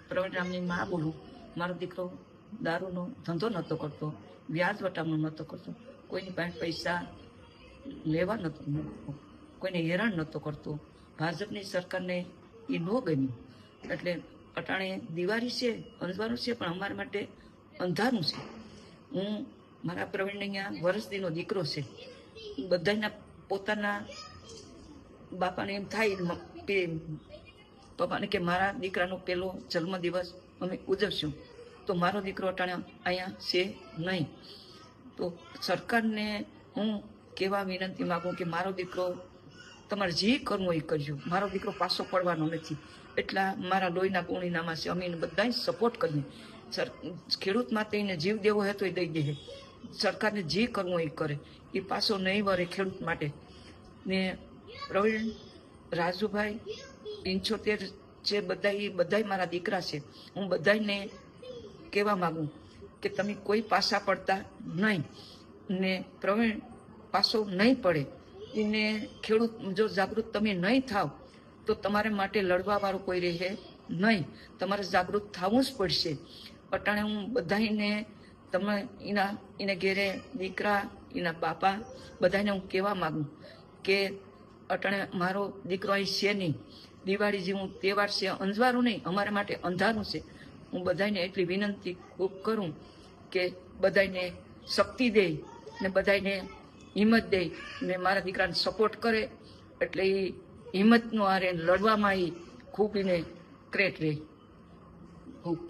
પ્રવીણરામની માં બોલું. મારો દીકરો દારૂનો ધંધો નહોતો કરતો, વ્યાજ વટામણો નહોતો કરતો, કોઈની પાસે પૈસા લેવા નહોતો, કોઈને હેરાન નહોતો કરતો. ભાજપની સરકારને એ ન ગમ્યું એટલે અટાણે દિવાળી છે, અંધવારું છે, પણ અમારા માટે અંધારું છે. હું મારા પ્રવીણને અહીંયા વર્ષદીનો દીકરો છે. બધાના પોતાના બાપાને એમ થાય પપ્પાને કે મારા દીકરાનો પહેલો જન્મદિવસ અમે ઉજવશું, તો મારો દીકરો અટાણે અહીંયા છે નહીં. તો સરકારને હું કહેવા વિનંતી માગું કે મારો દીકરો તમારે જે કરવું એ કરજો, મારો દીકરો પાછો પડવાનો નથી. એટલા મારા લોહીના ગુણીનામાં છે. અમે બધાય સપોર્ટ કરીએ. ખેડૂત માટે એને જીવ દેવો હોય તો એ દઈ દે. સરકારને જે કરવું એ કરે, એ પાછો નહીં વરે ખેડૂત માટે. ને પ્રવીણ, રાજુભાઈ, 75 છે, બધાય મારા દીકરા છે. હું બધાને કહેવા માગું કે તમે કોઈ પાછા પડતા નહીં. ને પ્રવીણ પાછો નહીં પડે. એને ખેડૂત જો જાગૃત તમે નહીં થાવ તો તમારે માટે લડવા વાળું કોઈ રહે નહીં. તમારે જાગૃત થવું જ પડશે. અટાણે હું બધાને તમે એને ઘેરે દીકરા, એના બાપા બધાને હું કહેવા માગું કે અટાણે મારો દીકરો અહીં છે નહીં. દિવાળી જેવું તહેવાર છે, અંજવારું નહીં, અમારા માટે અંધારું છે. હું બધાને એટલી વિનંતી ખૂબ કરું કે બધાને શક્તિ દે ને બધાને હિંમત દે ને મારા દીકરાને સપોર્ટ કરે. એટલે એ હિંમતનો આરે લડવામાં એ ખૂબ એને ક્રેટ રહે. ખૂબ